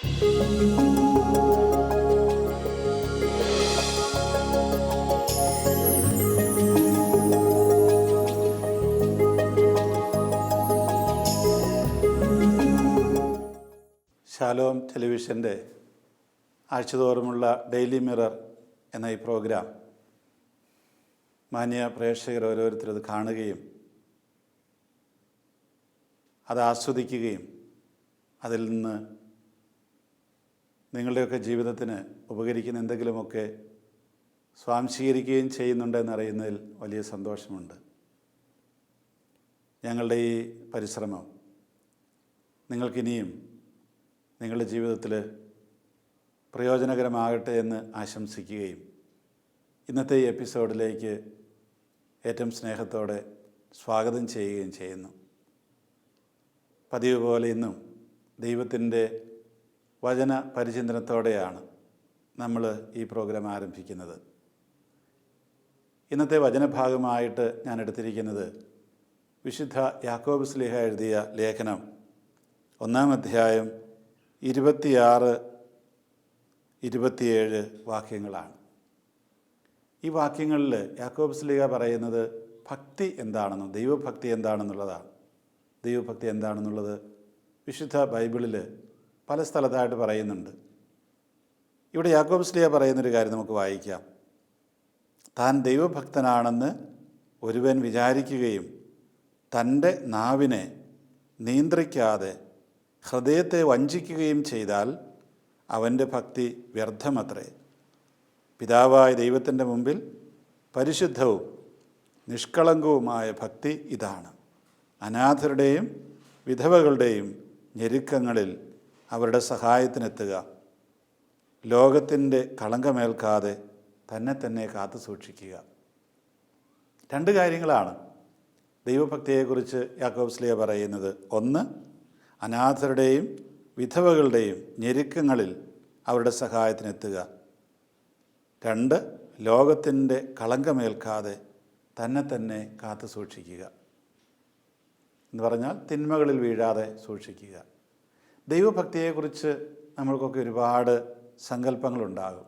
Shalom ടെലിവിഷൻ്റെ ആഴ്ചതോറുമുള്ള daily mirror എന്ന ഈ programme മാന്യ പ്രേക്ഷകർ ഓരോരുത്തരും അത് കാണുകയും അത് ആസ്വദിക്കുകയും അതിൽ നിന്ന് നിങ്ങളുടെയൊക്കെ ജീവിതത്തിന് ഉപകരിക്കുന്ന എന്തെങ്കിലുമൊക്കെ സ്വാംശീകരിക്കുകയും ചെയ്യുന്നുണ്ടെന്നറിയുന്നതിൽ വലിയ സന്തോഷമുണ്ട്. ഞങ്ങളുടെ ഈ പരിശ്രമം നിങ്ങൾക്കിനിയും നിങ്ങളുടെ ജീവിതത്തിൽ പ്രയോജനകരമാകട്ടെ എന്ന് ആശംസിക്കുകയും ഇന്നത്തെ ഈ എപ്പിസോഡിലേക്ക് ഏറ്റവും സ്നേഹത്തോടെ സ്വാഗതം ചെയ്യുകയും ചെയ്യുന്നു. പതിവ് പോലെ ഇന്നും ദൈവത്തിൻ്റെ വചന പരിചിന്തനത്തോടെയാണ് നമ്മൾ ഈ പ്രോഗ്രാം ആരംഭിക്കുന്നത്. ഇന്നത്തെ വചനഭാഗമായിട്ട് ഞാൻ എടുത്തിരിക്കുന്നത് വിശുദ്ധ യാക്കോബ് ശ്ലീഹ എഴുതിയ ലേഖനം 1-ാം അധ്യായം 26-27 വാക്യങ്ങളാണ്. ഈ വാക്യങ്ങളിൽ യാക്കോബ് ശ്ലീഹ പറയുന്നത് ഭക്തി എന്താണെന്നും ദൈവഭക്തി എന്താണെന്നുള്ളതാണ്. ദൈവഭക്തി എന്താണെന്നുള്ളത് വിശുദ്ധ ബൈബിളിൽ പല സ്ഥലത്തായിട്ട് പറയുന്നുണ്ട്. ഇവിടെ യാക്കോബ് ശ്ലീഹ പറയുന്നൊരു കാര്യം നമുക്ക് വായിക്കാം. താൻ ദൈവഭക്തനാണെന്ന് ഒരുവൻ വിചാരിക്കുകയും തൻ്റെ നാവിനെ നിയന്ത്രിക്കാതെ ഹൃദയത്തെ വഞ്ചിക്കുകയും ചെയ്താൽ അവൻ്റെ ഭക്തി വ്യർത്ഥമത്രേ. പിതാവായ ദൈവത്തിൻ്റെ മുമ്പിൽ പരിശുദ്ധവും നിഷ്കളങ്കവുമായ ഭക്തി ഇതാണ്: അനാഥരുടെയും വിധവകളുടെയും ഞെരുക്കങ്ങളിൽ അവരുടെ സഹായത്തിനെത്തുക, ലോകത്തിൻ്റെ കളങ്കമേൽക്കാതെ തന്നെ കാത്തു സൂക്ഷിക്കുക. രണ്ട് കാര്യങ്ങളാണ് ദൈവഭക്തിയെക്കുറിച്ച് യാക്കോബ് ശ്ലീഹ പറയുന്നത്. ഒന്ന്, അനാഥരുടെയും വിധവകളുടെയും ഞെരുക്കങ്ങളിൽ അവരുടെ സഹായത്തിനെത്തുക. രണ്ട്, ലോകത്തിൻ്റെ കളങ്കമേൽക്കാതെ തന്നെ കാത്തു സൂക്ഷിക്കുക. എന്ന് പറഞ്ഞാൽ തിന്മകളിൽ വീഴാതെ സൂക്ഷിക്കുക. ദൈവഭക്തിയെക്കുറിച്ച് നമ്മൾക്കൊക്കെ ഒരുപാട് സങ്കല്പങ്ങളുണ്ടാകും.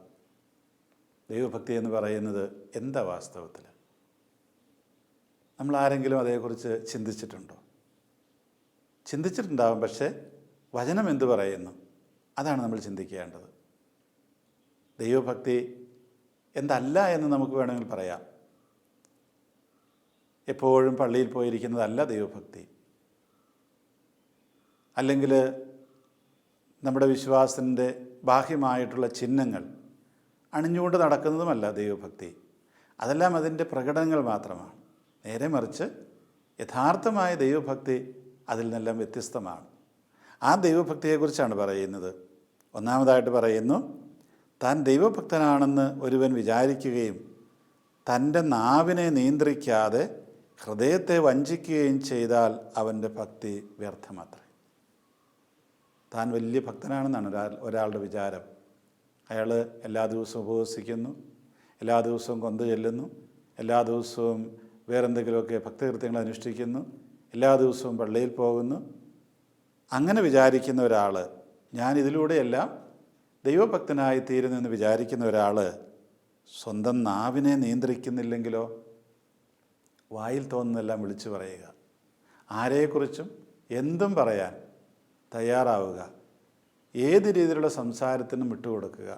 ദൈവഭക്തി എന്ന് പറയുന്നത് എന്താ വാസ്തവത്തിൽ? നമ്മൾ ആരെങ്കിലും അതേക്കുറിച്ച് ചിന്തിച്ചിട്ടുണ്ടോ? ചിന്തിച്ചിട്ടുണ്ടാകും, പക്ഷേ വചനം എന്തു പറയുന്നു അതാണ് നമ്മൾ ചിന്തിക്കേണ്ടത്. ദൈവഭക്തി എന്തല്ല എന്ന് നമുക്ക് വേണമെങ്കിൽ പറയാം. എപ്പോഴും പള്ളിയിൽ പോയിരിക്കുന്നതല്ല ദൈവഭക്തി. അല്ലെങ്കിൽ നമ്മുടെ വിശ്വാസത്തിൻ്റെ ബാഹ്യമായിട്ടുള്ള ചിഹ്നങ്ങൾ അണിഞ്ഞുകൊണ്ട് നടക്കുന്നതുമല്ല ദൈവഭക്തി. അതെല്ലാം അതിൻ്റെ പ്രകടനങ്ങൾ മാത്രമാണ്. നേരെ മറിച്ച് യഥാർത്ഥമായ ദൈവഭക്തി അതിൽ നിന്നെല്ലാം വ്യത്യസ്തമാണ്. ആ ദൈവഭക്തിയെക്കുറിച്ചാണ് പറയുന്നത്. ഒന്നാമതായിട്ട് പറയുന്നു, താൻ ദൈവഭക്തനാണെന്ന് ഒരുവൻ വിചാരിക്കുകയും തൻ്റെ നാവിനെ നിയന്ത്രിക്കാതെ ഹൃദയത്തെ വഞ്ചിക്കുകയും ചെയ്താൽ അവൻ്റെ ഭക്തി വ്യർത്ഥമത്രേ. താൻ വലിയ ഭക്തനാണെന്നാണ് ഒരാളുടെ വിചാരം. അയാൾ എല്ലാ ദിവസവും ഉപവസിക്കുന്നു, എല്ലാ ദിവസവും കൊന്ത ചെല്ലുന്നു, എല്ലാ ദിവസവും വേറെന്തെങ്കിലുമൊക്കെ ഭക്തകൃത്യങ്ങൾ അനുഷ്ഠിക്കുന്നു, എല്ലാ ദിവസവും പള്ളിയിൽ പോകുന്നു. അങ്ങനെ വിചാരിക്കുന്ന ഒരാൾ, ഞാൻ ഇതിലൂടെയെല്ലാം ദൈവഭക്തനായി തീരുന്നെന്ന് വിചാരിക്കുന്ന ഒരാൾ സ്വന്തം നാവിനെ നിയന്ത്രിക്കുന്നില്ലെങ്കിലോ? വായിൽ തോന്നുന്നതെല്ലാം വിളിച്ചു പറയുക, ആരെക്കുറിച്ചും എന്തും പറയാൻ തയ്യാറാവുക, ഏത് രീതിയിലുള്ള സംസാരത്തിനും വിട്ടുകൊടുക്കുക,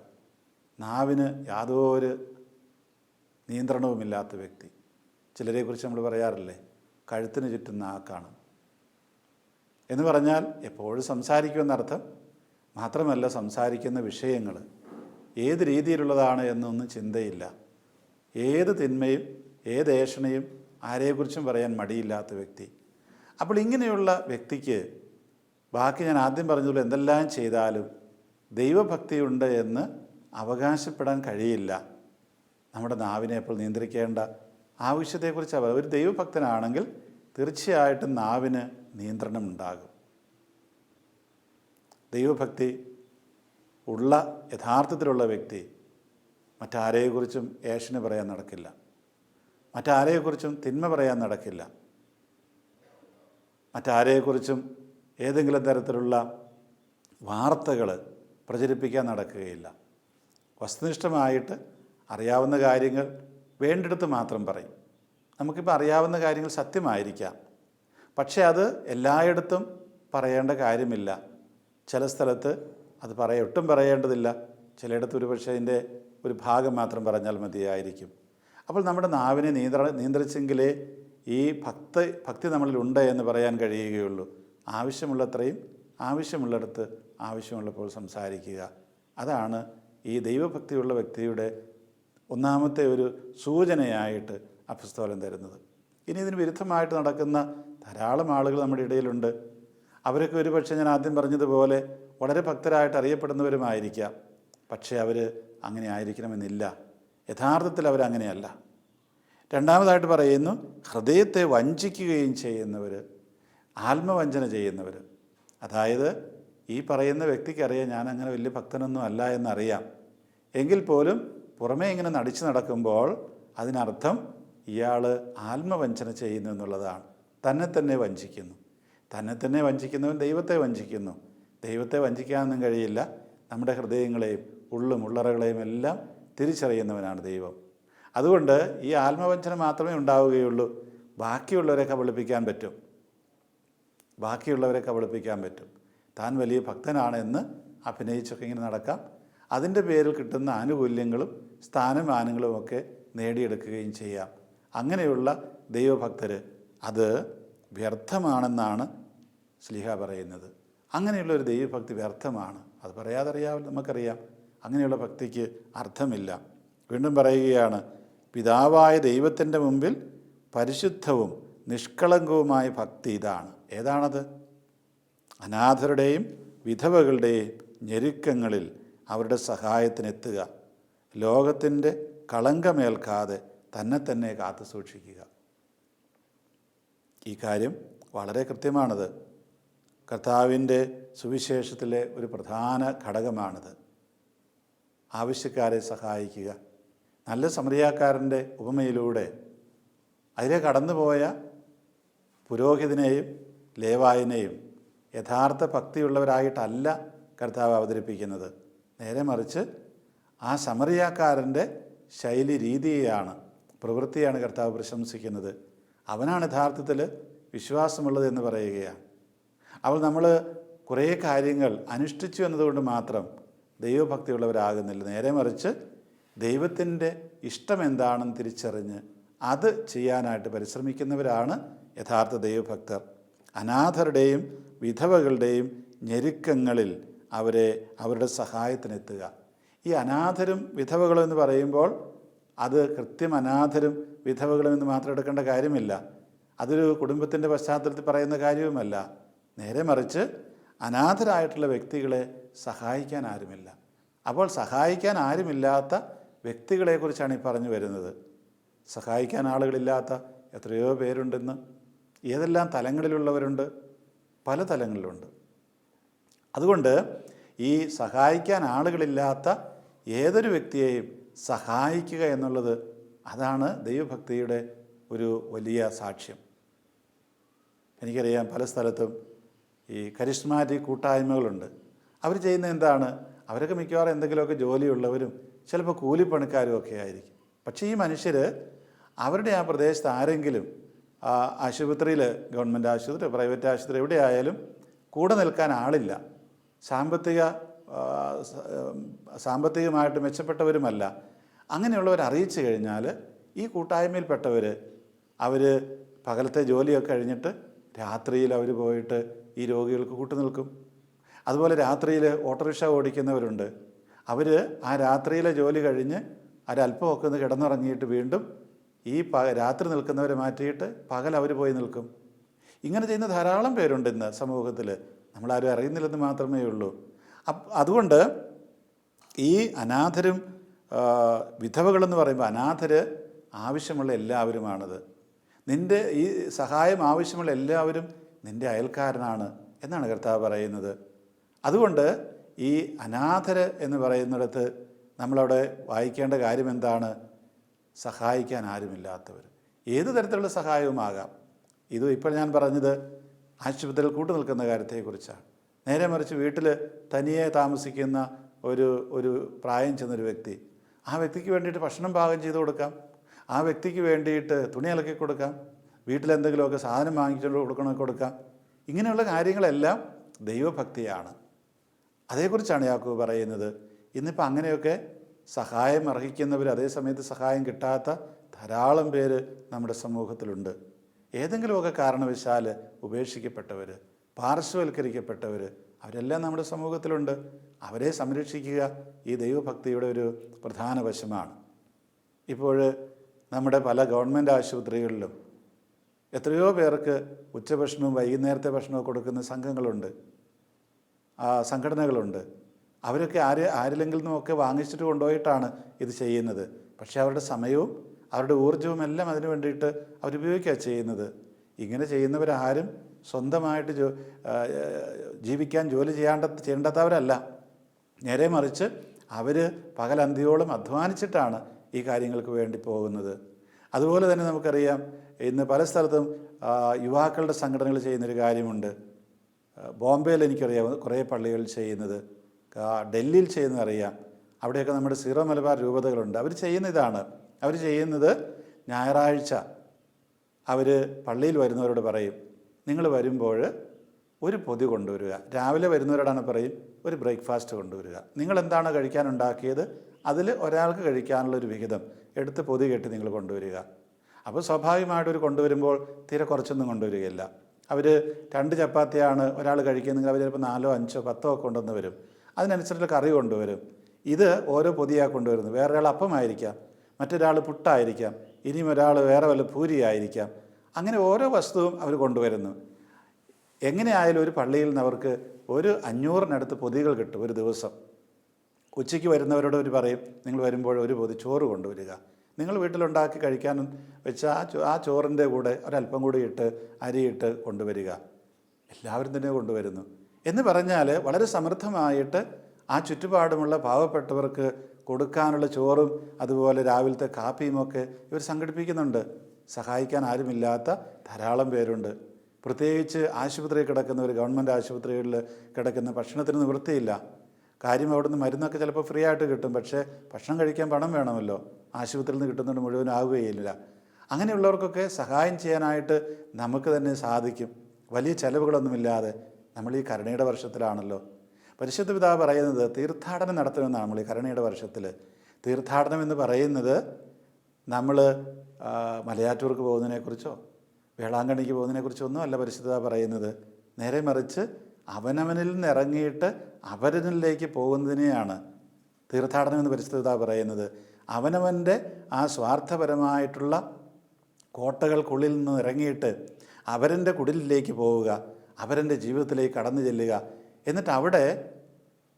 നാവിന് യാതൊരു നിയന്ത്രണവുമില്ലാത്ത വ്യക്തി. ചിലരെക്കുറിച്ച് നമ്മൾ പറയാറില്ലേ, കഴുത്തിന് ചുറ്റും നാക്കാണ് എന്ന് പറഞ്ഞാൽ എപ്പോഴും സംസാരിക്കുമെന്നർത്ഥം. മാത്രമല്ല, സംസാരിക്കുന്ന വിഷയങ്ങൾ ഏത് രീതിയിലുള്ളതാണ് എന്നൊന്നും ചിന്തയില്ല. ഏത് തിന്മയും ഏത് ഏഷണയും ആരെക്കുറിച്ചും പറയാൻ മടിയില്ലാത്ത വ്യക്തി. അപ്പോൾ ഇങ്ങനെയുള്ള വ്യക്തിക്ക് ബാക്കി ഞാൻ ആദ്യം പറഞ്ഞതുപോലെ എന്തെല്ലാം ചെയ്താലും ദൈവഭക്തിയുണ്ട് എന്ന് അവകാശപ്പെടാൻ കഴിയില്ല. നമ്മുടെ നാവിനെ ഇപ്പോൾ നിയന്ത്രിക്കേണ്ട ആവശ്യത്തെക്കുറിച്ച് ഒരു ദൈവഭക്തനാണെങ്കിൽ തീർച്ചയായിട്ടും നാവിന് നിയന്ത്രണം ഉണ്ടാകും. ദൈവഭക്തി ഉള്ള യഥാർത്ഥത്തിലുള്ള വ്യക്തി മറ്റാരെക്കുറിച്ചും ഏഷന് പറയാൻ നടക്കില്ല, മറ്റാരെക്കുറിച്ചും തിന്മ പറയാൻ നടക്കില്ല, മറ്റാരെക്കുറിച്ചും ഏതെങ്കിലും തരത്തിലുള്ള വാർത്തകൾ പ്രചരിപ്പിക്കാൻ നടക്കുകയില്ല. വസ്തുനിഷ്ഠമായിട്ട് അറിയാവുന്ന കാര്യങ്ങൾ വേണ്ടിടത്ത് മാത്രം പറയും. നമുക്കിപ്പോൾ അറിയാവുന്ന കാര്യങ്ങൾ സത്യമായിരിക്കാം, പക്ഷേ അത് എല്ലായിടത്തും പറയേണ്ട കാര്യമില്ല. ചില സ്ഥലത്ത് അത് ഒട്ടും പറയേണ്ടതില്ല. ചിലയിടത്ത് ഒരുപക്ഷെ അതിൻ്റെ ഒരു ഭാഗം മാത്രം പറഞ്ഞാൽ മതിയായിരിക്കും. അപ്പോൾ നമ്മുടെ നാവിനെ നിയന്ത്രിച്ചെങ്കിലേ ഈ ഭക്തി നമ്മളിലുണ്ട് എന്ന് പറയാൻ കഴിയുകയുള്ളൂ. ആവശ്യമുള്ളത്രയും ആവശ്യമുള്ളിടത്ത് ആവശ്യമുള്ളപ്പോൾ സംസാരിക്കുക. അതാണ് ഈ ദൈവഭക്തിയുള്ള വ്യക്തിയുടെ ഒന്നാമത്തെ ഒരു സൂചനയായിട്ട് അപ്പസ്തോലൻ തരുന്നത്. ഇനി ഇതിന് വിരുദ്ധമായിട്ട് നടക്കുന്ന ധാരാളം ആളുകൾ നമ്മുടെ ഇടയിലുണ്ട്. അവരൊക്കെ ഒരുപക്ഷെ ഞാൻ ആദ്യം പറഞ്ഞതുപോലെ വളരെ ഭക്തരായിട്ട് അറിയപ്പെടുന്നവരുമായിരിക്കാം, പക്ഷേ അവർ അങ്ങനെ ആയിരിക്കണമെന്നില്ല. യഥാർത്ഥത്തിൽ അവരങ്ങനെയല്ല. രണ്ടാമതായിട്ട് പറയുന്നു, ഹൃദയത്തെ വഞ്ചിക്കുകയും ചെയ്യുന്നവർ, ആത്മവഞ്ചന ചെയ്യുന്നവർ. അതായത് ഈ പറയുന്ന വ്യക്തിക്കറിയാം ഞാൻ അങ്ങനെ വലിയ ഭക്തനൊന്നും അല്ല എന്നറിയാം, എങ്കിൽ പോലും പുറമേ ഇങ്ങനെ നടിച്ചു നടക്കുമ്പോൾ അതിനർത്ഥം ഇയാൾ ആത്മവഞ്ചന ചെയ്യുന്നു എന്നുള്ളതാണ്. തന്നെ തന്നെ വഞ്ചിക്കുന്നു. തന്നെ തന്നെ വഞ്ചിക്കുന്നവൻ ദൈവത്തെ വഞ്ചിക്കുന്നു. ദൈവത്തെ വഞ്ചിക്കാനൊന്നും കഴിയില്ല. നമ്മുടെ ഹൃദയങ്ങളെയും ഉള്ളറകളെയും എല്ലാം തിരിച്ചറിയുന്നവനാണ് ദൈവം. അതുകൊണ്ട് ഈ ആത്മവഞ്ചന മാത്രമേ ഉണ്ടാവുകയുള്ളൂ. ബാക്കിയുള്ളവരെ കബളിപ്പിക്കാൻ പറ്റും. താൻ വലിയ ഭക്തനാണ് എന്ന് അഭിനയിച്ചൊക്കെ ഇങ്ങനെ നടക്കാം. അതിൻ്റെ പേരിൽ കിട്ടുന്ന ആനുകൂല്യങ്ങളും സ്ഥാനമാനങ്ങളും ഒക്കെ നേടിയെടുക്കുകയും ചെയ്യാം. അങ്ങനെയുള്ള ദൈവഭക്തർ അത് വ്യർത്ഥമാണെന്നാണ് ശ്ലീഹ പറയുന്നത്. അങ്ങനെയുള്ളൊരു ദൈവഭക്തി വ്യർത്ഥമാണ്. അത് പറയാതറിയാമല്ലോ, നമുക്കറിയാം. അങ്ങനെയുള്ള ഭക്തിക്ക് അർത്ഥമില്ല. വീണ്ടും പറയുകയാണ്, പിതാവായ ദൈവത്തിൻ്റെ മുമ്പിൽ പരിശുദ്ധവും നിഷ്കളങ്കവുമായ ഭക്തി ഇതാണ്. ഏതാണത്? അനാഥരുടെയും വിധവകളുടെയും ഞെരുക്കങ്ങളിൽ അവരുടെ സഹായത്തിനെത്തുക, ലോകത്തിൻ്റെ കളങ്കമേൽക്കാതെ തന്നെ തന്നെ കാത്തു സൂക്ഷിക്കുക. ഈ കാര്യം വളരെ കൃത്യമാണത്. കർത്താവിൻ്റെ സുവിശേഷത്തിലെ ഒരു പ്രധാന ഘടകമാണിത്. ആവശ്യക്കാരെ സഹായിക്കുക. നല്ല സമറിയാക്കാരൻ്റെ ഉപമയിലൂടെ അതിലെ കടന്നുപോയ പുരോഹിതനെയും ലേവായനെയും യഥാർത്ഥ ഭക്തിയുള്ളവരായിട്ടല്ല കർത്താവ് അവതരിപ്പിക്കുന്നത്. നേരെ മറിച്ച് ആ സമറിയാക്കാരൻ്റെ ശൈലി, രീതിയെയാണ്, പ്രവൃത്തിയാണ് കർത്താവ് പ്രശംസിക്കുന്നത്. അവനാണ് യഥാർത്ഥത്തിൽ വിശ്വാസമുള്ളത് എന്ന് പറയുകയാണ്. അപ്പോൾ നമ്മൾ കുറേ കാര്യങ്ങൾ അനുഷ്ഠിച്ചു എന്നതുകൊണ്ട് മാത്രം ദൈവഭക്തിയുള്ളവരാകുന്നില്ല. നേരെ മറിച്ച് ദൈവത്തിൻ്റെ ഇഷ്ടം എന്താണെന്ന് തിരിച്ചറിഞ്ഞ് അത് ചെയ്യാനായിട്ട് പരിശ്രമിക്കുന്നവരാണ് യഥാർത്ഥ ദൈവഭക്തർ. അനാഥരുടെയും വിധവകളുടെയും ഞെരുക്കങ്ങളിൽ അവരുടെ സഹായത്തിനെത്തുക. ഈ അനാഥരും വിധവകളും എന്ന് പറയുമ്പോൾ അത് കൃത്യം അനാഥരും വിധവകളും എന്ന് മാത്രം എടുക്കേണ്ട കാര്യമില്ല. അതൊരു കുടുംബത്തിൻ്റെ പശ്ചാത്തലത്തിൽ പറയുന്ന കാര്യവുമല്ല. നേരെ മറിച്ച് അനാഥരായിട്ടുള്ള വ്യക്തികളെ സഹായിക്കാൻ ആരുമില്ല. അപ്പോൾ സഹായിക്കാൻ ആരുമില്ലാത്ത വ്യക്തികളെക്കുറിച്ചാണ് ഈ പറഞ്ഞു വരുന്നത്. സഹായിക്കാൻ ആളുകളില്ലാത്ത എത്രയോ പേരുണ്ടെന്ന്. ഏതെല്ലാം തലങ്ങളിലുള്ളവരുണ്ട്? പല തലങ്ങളിലുണ്ട്. അതുകൊണ്ട് ഈ സഹായിക്കാൻ ആളുകളില്ലാത്ത ഏതൊരു വ്യക്തിയെയും സഹായിക്കുക എന്നുള്ളത്, അതാണ് ദൈവഭക്തിയുടെ ഒരു വലിയ സാക്ഷ്യം. എനിക്കറിയാം, പല സ്ഥലത്തും ഈ കരിസ്മാറ്റിക് കൂട്ടായ്മകളുണ്ട്. അവർ ചെയ്യുന്നത് എന്താണ്? അവരൊക്കെ മിക്കവാറും എന്തെങ്കിലുമൊക്കെ ജോലിയുള്ളവരും ചിലപ്പോൾ കൂലിപ്പണിക്കാരും ഒക്കെ ആയിരിക്കും. പക്ഷേ ഈ മനുഷ്യർ അവരുടെ ആ പ്രദേശത്ത് ആരെങ്കിലും ആശുപത്രിയിൽ, ഗവൺമെൻറ് ആശുപത്രി, പ്രൈവറ്റ് ആശുപത്രി, എവിടെയായാലും കൂടെ നിൽക്കാൻ ആളില്ല, സാമ്പത്തികമായിട്ട് മെച്ചപ്പെട്ടവരുമല്ല, അങ്ങനെയുള്ളവർ അറിയിച്ചു കഴിഞ്ഞാൽ ഈ കൂട്ടായ്മയിൽപ്പെട്ടവർ അവർ പകലത്തെ ജോലിയൊക്കെ കഴിഞ്ഞിട്ട് രാത്രിയിൽ അവർ പോയിട്ട് ഈ രോഗികൾക്ക് കൂട്ടുനിൽക്കും. അതുപോലെ രാത്രിയിൽ ഓട്ടോറിക്ഷ ഓടിക്കുന്നവരുണ്ട്. അവർ ആ രാത്രിയിലെ ജോലി കഴിഞ്ഞ് ഒരല്പമൊക്കെ ഒന്ന് കിടന്നുറങ്ങിയിട്ട് വീണ്ടും ഈ രാത്രി നിൽക്കുന്നവരെ മാറ്റിയിട്ട് പകൽ അവർ പോയി നിൽക്കും. ഇങ്ങനെ ചെയ്യുന്ന ധാരാളം പേരുണ്ട് ഇന്ന് സമൂഹത്തിൽ. നമ്മളാരും അറിയുന്നില്ലെന്ന് മാത്രമേ ഉള്ളൂ. അതുകൊണ്ട് ഈ അനാഥരും വിധവകളെന്ന് പറയുമ്പോൾ അനാഥർ ആവശ്യമുള്ള എല്ലാവരുമാണത്. നിൻ്റെ ഈ സഹായം ആവശ്യമുള്ള എല്ലാവരും നിൻ്റെ അയൽക്കാരനാണ് എന്നാണ് കർത്താവ് പറയുന്നത്. അതുകൊണ്ട് ഈ അനാഥർ എന്ന് പറയുന്നിടത്ത് നമ്മളവിടെ വായിക്കേണ്ട കാര്യം എന്താണ്? സഹായിക്കാൻ ആരുമില്ലാത്തവർ. ഏത് തരത്തിലുള്ള സഹായവുമാകാം. ഇത് ഇപ്പോൾ ഞാൻ പറഞ്ഞത് ആശുപത്രിയിൽ കൂട്ടു നിൽക്കുന്ന കാര്യത്തെക്കുറിച്ചാണ്. നേരെ മറിച്ച് വീട്ടിൽ തനിയെ താമസിക്കുന്ന ഒരു ഒരു പ്രായം ചെന്നൊരു വ്യക്തി, ആ വ്യക്തിക്ക് വേണ്ടിയിട്ട് ഭക്ഷണം പാകം ചെയ്ത് കൊടുക്കാം, ആ വ്യക്തിക്ക് വേണ്ടിയിട്ട് തുണി അലക്കി കൊടുക്കാം, വീട്ടിലെന്തെങ്കിലുമൊക്കെ സാധനം വാങ്ങിച്ചുകൊണ്ട് കൊടുക്കണമെങ്കിൽ കൊടുക്കാം. ഇങ്ങനെയുള്ള കാര്യങ്ങളെല്ലാം ദൈവഭക്തിയാണ്. അതേക്കുറിച്ചാണ് യാക്കോബ് പറയുന്നത്. ഇന്നിപ്പോൾ അങ്ങനെയൊക്കെ സഹായം അർഹിക്കുന്നവർ, അതേ സമയത്ത് സഹായം കിട്ടാത്ത ധാരാളം പേര് നമ്മുടെ സമൂഹത്തിലുണ്ട്. ഏതെങ്കിലുമൊക്കെ കാരണവശാൽ ഉപേക്ഷിക്കപ്പെട്ടവർ, പാർശ്വവൽക്കരിക്കപ്പെട്ടവർ, അവരെല്ലാം നമ്മുടെ സമൂഹത്തിലുണ്ട്. അവരെ സംരക്ഷിക്കുക ഈ ദൈവഭക്തിയുടെ ഒരു പ്രധാന വശമാണ്. ഇപ്പോൾ നമ്മുടെ പല ഗവൺമെൻറ് ആശുപത്രികളിലും എത്രയോ പേർക്ക് ഉച്ചഭക്ഷണവും വൈകുന്നേരത്തെ ഭക്ഷണവും കൊടുക്കുന്ന സംഘങ്ങളുണ്ട്, സംഘടനകളുണ്ട്. അവരൊക്കെ ആരിലെങ്കിലും നിന്നൊക്കെ വാങ്ങിച്ചിട്ട് കൊണ്ടുപോയിട്ടാണ് ഇത് ചെയ്യുന്നത്. പക്ഷേ അവരുടെ സമയവും അവരുടെ ഊർജ്ജവും എല്ലാം അതിനു വേണ്ടിയിട്ട് അവരുപയോഗിക്കുക ചെയ്യുന്നത്. ഇങ്ങനെ ചെയ്യുന്നവരാരും സ്വന്തമായിട്ട് ജീവിക്കാൻ ജോലി ചെയ്യേണ്ടാത്തവരല്ല. നേരെ മറിച്ച് അവർ പകലന്തിയോളം അധ്വാനിച്ചിട്ടാണ് ഈ കാര്യങ്ങൾക്ക് വേണ്ടി പോകുന്നത്. അതുപോലെ തന്നെ നമുക്കറിയാം, ഇന്ന് പല സ്ഥലത്തും യുവാക്കളുടെ സംഘടനകൾ ചെയ്യുന്നൊരു കാര്യമുണ്ട്. ബോംബെയിൽ എനിക്കറിയാം കുറേ പള്ളികൾ ചെയ്യുന്നത്, ഡൽഹിയിൽ ചെയ്യുന്നതറിയാം. അവിടെയൊക്കെ നമ്മുടെ സീറോ മലബാർ രൂപതകളുണ്ട്. അവർ ചെയ്യുന്ന ഇതാണ്. അവർ ചെയ്യുന്നത് ഞായറാഴ്ച അവർ പള്ളിയിൽ വരുന്നവരോട് പറയും, നിങ്ങൾ വരുമ്പോൾ ഒരു പൊതി കൊണ്ടുവരിക. രാവിലെ വരുന്നവരോടാണ് പറയും, ഒരു ബ്രേക്ക്ഫാസ്റ്റ് കൊണ്ടുവരിക. നിങ്ങളെന്താണ് കഴിക്കാനുണ്ടാക്കിയത് അതിൽ ഒരാൾക്ക് കഴിക്കാനുള്ളൊരു വിഹിതം എടുത്ത് പൊതി കെട്ടി നിങ്ങൾ കൊണ്ടുവരിക. അപ്പോൾ സ്വാഭാവികമായിട്ടൊരു കൊണ്ടുവരുമ്പോൾ തീരെ കുറച്ചൊന്നും കൊണ്ടുവരികയില്ല. അവർ 2 ചപ്പാത്തിയാണ് ഒരാൾ കഴിക്കുന്നതെങ്കിൽ അവർ ചിലപ്പോൾ 4, 5, 10 ഒക്കെ കൊണ്ടുവന്ന് വരും. അതിനനുസരിച്ചുള്ള കറി കൊണ്ടുവരും. ഇത് ഓരോ പൊതിയാണ് കൊണ്ടുവരുന്നത്. വേറൊരാൾ അപ്പമായിരിക്കാം, മറ്റൊരാൾ പുട്ടായിരിക്കാം, ഇനിയും ഒരാൾ വേറെ വല്ല പൂരിയായിരിക്കാം. അങ്ങനെ ഓരോ വസ്തുവും അവർ കൊണ്ടുവരുന്നു. എങ്ങനെയായാലും ഒരു പള്ളിയിൽ നിന്ന് അവർക്ക് ഒരു 500-നടുത്ത് പൊതികൾ കിട്ടും ഒരു ദിവസം. ഉച്ചയ്ക്ക് വരുന്നവരോട് അവർ പറയും, നിങ്ങൾ വരുമ്പോൾ ഒരു പൊതി ചോറ് കൊണ്ടുവരിക. നിങ്ങൾ വീട്ടിലുണ്ടാക്കി കഴിക്കാൻ വെച്ച ആ ചോറിൻ്റെ കൂടെ ഒരല്പം കൂടി ഇട്ട് അരിയിട്ട് കൊണ്ടുവരിക. എല്ലാവരും തന്നെ കൊണ്ടുവരുന്നു എന്ന് പറഞ്ഞാൽ വളരെ സമൃദ്ധമായിട്ട് ആ ചുറ്റുപാടുമുള്ള പാവപ്പെട്ടവർക്ക് കൊടുക്കാനുള്ള ചോറും അതുപോലെ രാവിലത്തെ കാപ്പിയുമൊക്കെ ഇവർ സംഘടിപ്പിക്കുന്നുണ്ട്. സഹായിക്കാൻ ആരുമില്ലാത്ത ധാരാളം പേരുണ്ട്. പ്രത്യേകിച്ച് ആശുപത്രിയിൽ കിടക്കുന്നവർ, ഗവൺമെൻറ് ആശുപത്രികളിൽ കിടക്കുന്ന ഭക്ഷണത്തിന് നിവൃത്തിയില്ല. കാര്യം അവിടുന്ന് മരുന്നൊക്കെ ചിലപ്പോൾ ഫ്രീ ആയിട്ട് കിട്ടും, പക്ഷേ ഭക്ഷണം കഴിക്കാൻ പണം വേണമല്ലോ. ആശുപത്രിയിൽ നിന്ന് കിട്ടുന്നത് മുഴുവനാവുകയില്ല. അങ്ങനെയുള്ളവർക്കൊക്കെ സഹായം ചെയ്യാനായിട്ട് നമുക്ക് തന്നെ സാധിക്കും, വലിയ ചിലവുകളൊന്നുമില്ലാതെ. നമ്മൾ ഈ കരുണയുടെ വർഷത്തിലാണല്ലോ. പരിശുദ്ധ പിതാവ് പറയുന്നത് തീർത്ഥാടനം നടത്തണമെന്നാണ്. നമ്മൾ ഈ കരുണയുടെ വർഷത്തിൽ തീർത്ഥാടനം എന്ന് പറയുന്നത് നമ്മൾ മലയാറ്റൂർക്ക് പോകുന്നതിനെക്കുറിച്ചോ വേളാങ്കണ്ണിക്ക് പോകുന്നതിനെക്കുറിച്ചോ ഒന്നും അല്ല പരിശുദ്ധ പിതാവ് പറയുന്നത്. നേരെ മറിച്ച് അവനവനിൽ നിന്ന് ഇറങ്ങിയിട്ട് അവരനിലേക്ക് പോകുന്നതിനെയാണ് തീർത്ഥാടനം എന്ന് പരിശുദ്ധ പിതാവ് പറയുന്നത്. അവനവൻ്റെ ആ സ്വാർത്ഥപരമായിട്ടുള്ള കോട്ടകൾക്കുള്ളിൽ നിന്ന് ഇറങ്ങിയിട്ട് അവരൻ്റെ കുടിലിലേക്ക് പോവുക, അവരൻ്റെ ജീവിതത്തിലേക്ക് കടന്നു ചെല്ലുക, എന്നിട്ട് അവിടെ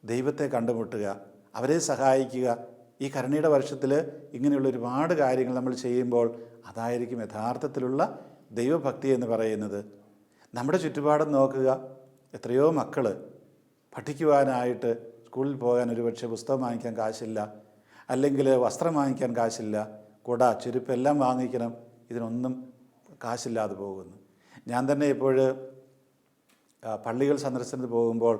ദൈവത്തെ കണ്ടുമുട്ടുക, അവരെ സഹായിക്കുക. ഈ കരുണയുടെ വർഷത്തിൽ ഇങ്ങനെയുള്ള ഒരുപാട് കാര്യങ്ങൾ നമ്മൾ ചെയ്യുമ്പോൾ അതായിരിക്കും യഥാർത്ഥത്തിലുള്ള ദൈവഭക്തി എന്ന് പറയുന്നത്. നമ്മുടെ ചുറ്റുപാടും നോക്കുക, എത്രയോ മക്കൾ പഠിക്കുവാനായിട്ട് സ്കൂളിൽ പോകാൻ ഒരുപക്ഷെ പുസ്തകം വാങ്ങിക്കാൻ കാശില്ല, അല്ലെങ്കിൽ വസ്ത്രം വാങ്ങിക്കാൻ കാശില്ല, കുട, ചെരുപ്പ് എല്ലാം വാങ്ങിക്കണം, ഇതിനൊന്നും കാശില്ലാതെ പോകുന്നു. ഞാൻ തന്നെ ഇപ്പോൾ പള്ളികൾ സന്ദർശനത്തിന് പോകുമ്പോൾ